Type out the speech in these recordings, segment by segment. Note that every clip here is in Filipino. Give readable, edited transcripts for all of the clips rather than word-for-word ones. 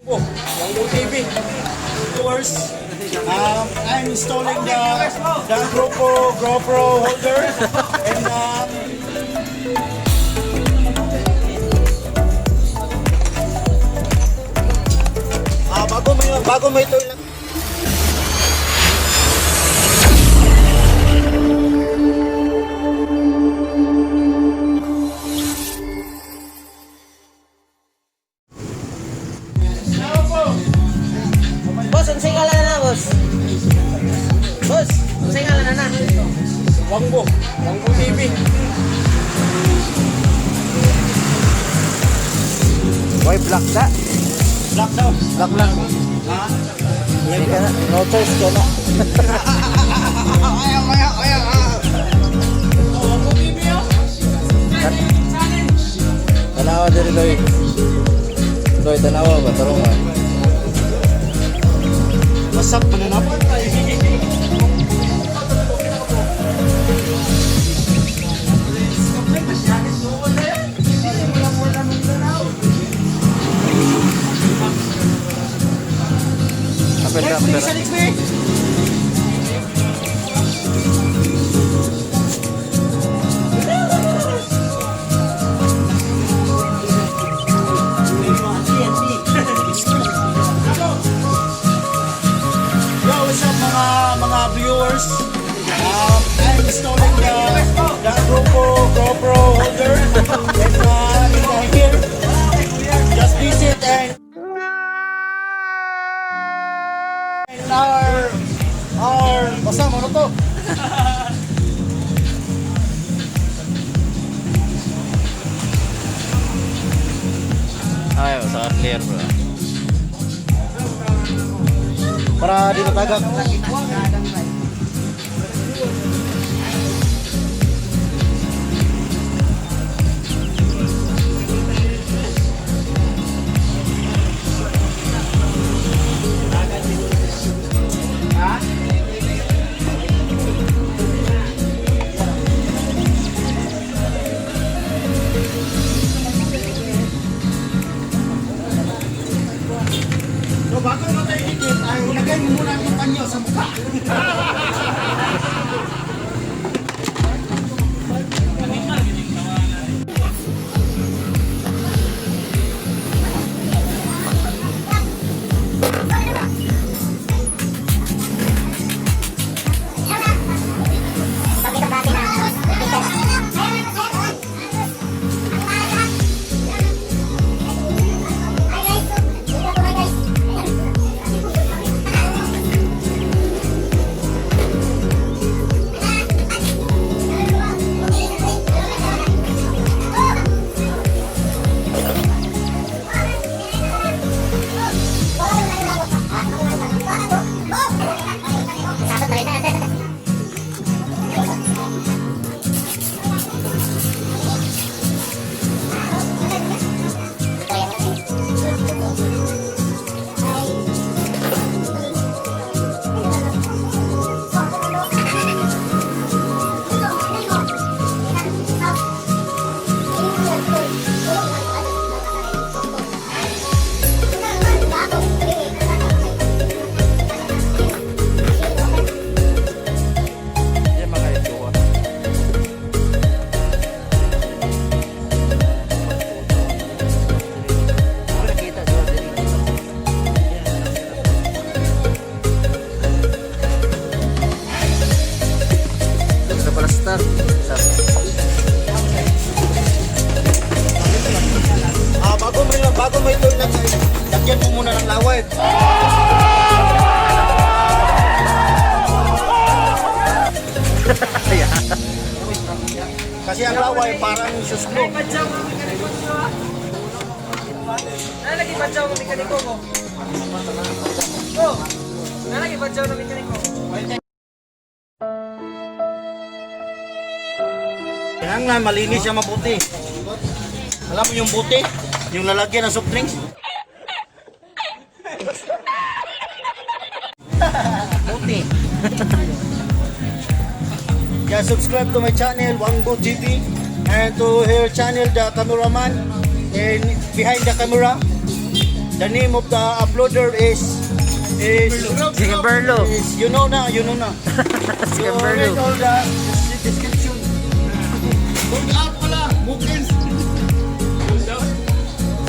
Oh, yung TV. Viewers, I'm installing the GoPro holder and bago mo ito ilang Boss, unsay ngalan na boss? Boss, unsay ngalan na? Wangbo TV. Why black da? Black daw. Black lang. Ha? Hindi ka na, no choice ka na. Kaya. Wangbo TV oh. Tanawa diri Loy. Loy, tanawa ba? Tarong nga. Masak pa na naman tayo. Apel ka, apel. Mga viewers, I'm installing the GoPro holder and here, just visit and our basta mo na to. Ay, sangat clear bro. Para di matagak. So bago na tayo ikit, ay ilagay mo muna ang panyo sa mukha. Bago mo ito ilagay, lagyan mo muna ng laway. Kasi ang laway parang suslo. Nalagi badyaw ng mekaniko mo. Oh, nalagi badyaw ng mekaniko. Kailangan malinis siya mabuti. Alam mo yung buti? Yung lalagyan ng soft drinks? Buti. Just subscribe to my channel, Wangbo TV, and to her channel, the cameraman, and behind the camera. The name of the uploader is Berlo. you know na. You Berlo. read all the description. Sold out pala, mockins.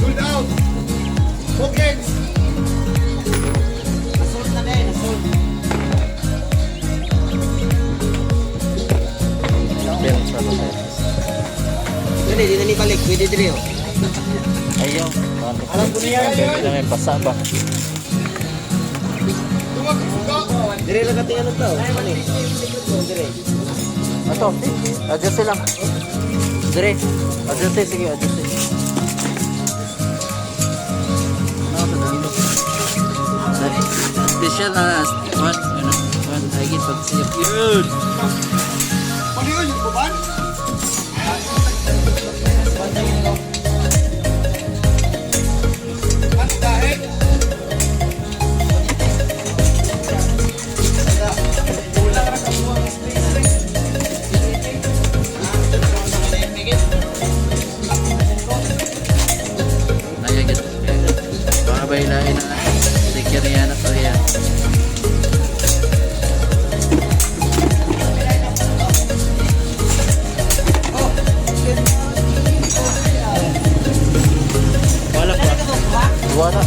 Sold out. Mockins. Nasold na din, nasold. Dali, di na ni balik. Pwede dili oh. Ayaw. Alam ko niya. Kailangan may basa ba? Dire lang natin ano to. Ano eh? Dire. Ito, adjust lang. Dire, adjust sige, adjust. Ano ito dito? Special na one, higit pag siyap yun. Ano yun, yung baban? Ano dahil? Ay, agad. Baka bailain na. Secure yan na pala yan. Wala pa. Wala.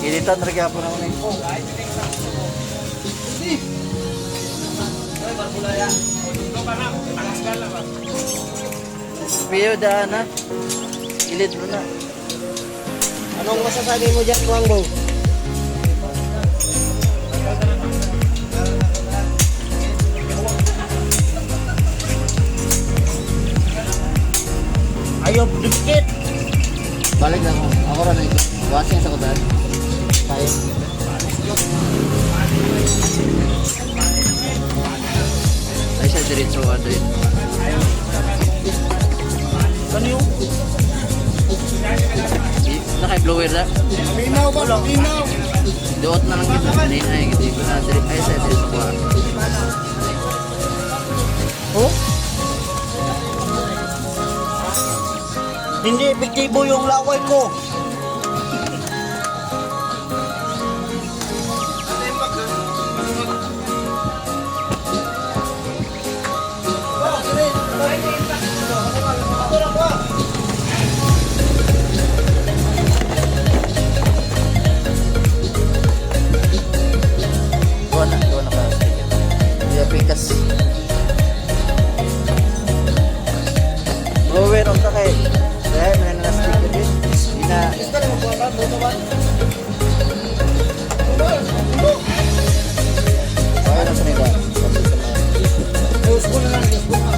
Ilitan na rin po naman eh. Piyo daan na. Ilit mo na. Anong masasabi mo dyan, Kuangbo? Ayaw, dikit. Balik na ako. Ako rin na ito. Wasing sa kudan. Tayo. Ay siya diretso ano yun. Ano yung? Naka-blower na. Minaw ba? Minaw. Doot na lang ito. Hindi na yung hindi ko na diretso. Ay siya diretso ko. Oh? Hindi epektibo yung laway ko. Gawa na ka. Hindi pikas. Blower on ta kay. Dahil may na-stick din. Hindi na. Gusto na magbuha ka, buto ba? Kaya na sa nila. News ko na lang, news ko na.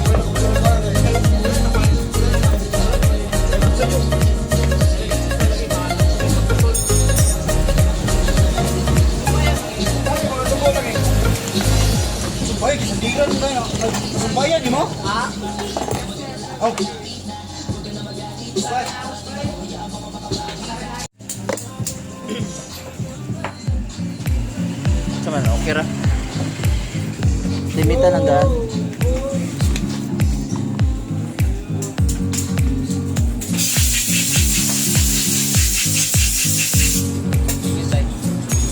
Ay, kasandigan mo tayo. Kasumbayan, di mo? Ha? Oh. Sama na, okay ra. Limitan ang daan.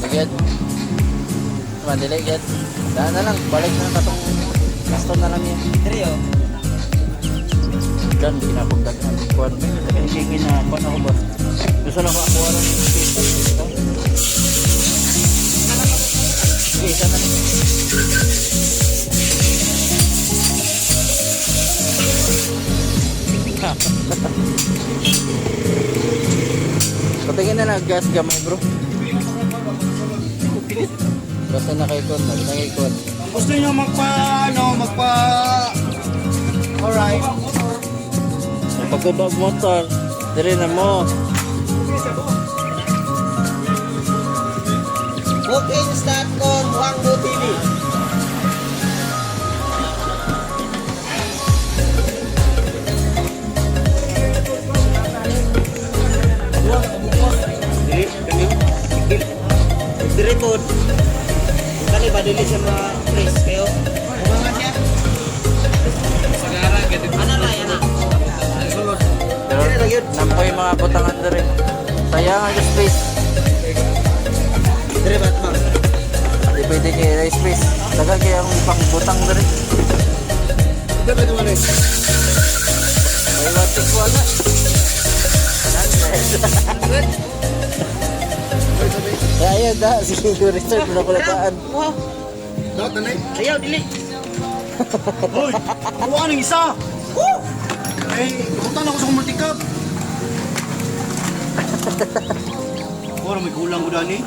Agad. Sama, delay agad. Daan na lang, balik na lang katong custom na lang yan. Dire oh. Dan, kinapagdag na kuwan. Kaya hingin na kuwan ako ba? Gusto na ko ako alam yung space. Okay, isa na lang. Patingin na lang gas gamay bro. Basta na kay kon, lagi na kay kon. Gusto nyo alright. Pagkabag motor, dire na mo. Mockins.com, Kuangbo TV. Dire po. Kani ba dili siya ma-press kayo? Umangan siya. mga butangan na rin. Sayang ang space. Dire ba't mang? Hindi pwede kayo space. Tagal kaya ang pang butang na rin. Ito ba naman eh? May watik wala. Kaya da, sige ko reserve na pala taan. Dapat nanay. Ayaw, dili. Hoy, kuha ng isa. Woo! Eh, punta na ako sa kumultikap. Puro may kulang ko dani.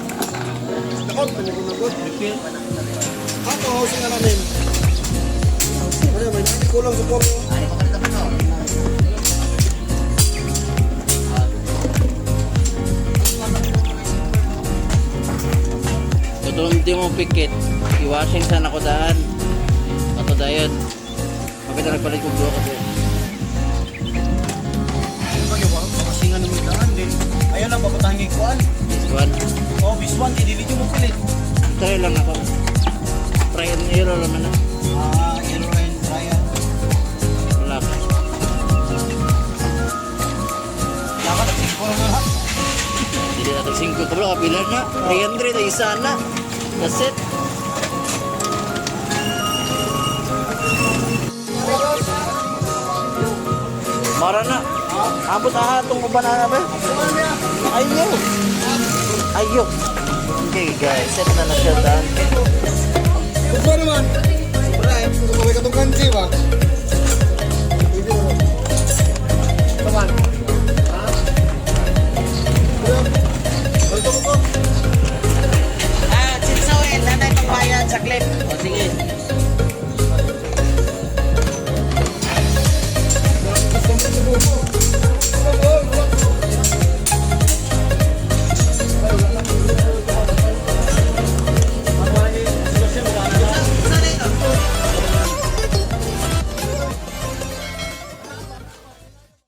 Takot, panagunagod. Ako, hausin na namin. Ano, may nakikulang sa polo. Tutunti mo pikit. Iwashing sa nakodaan. Ato dayon. Makita nagpalit ko blue kasi. Kayo ba? Makasingan ng daan din. Ayaw lang, papatahin yung kuhan. This one. Oh, bis one, dili nyo mo pilit. Try lang ako. Try and error naman na. Error and trial. Wala ka. Dapat nag-6 lang na lahat. Hindi na tag-5 ka bro. Kapilan na. 300 na isa na. That's it. Mara na. Abot aha itong kubanana ba? Ayaw. Ayaw. Okay guys, set na na siya daan. Kung ba naman? Sobra eh. Kung may katong kanji ba?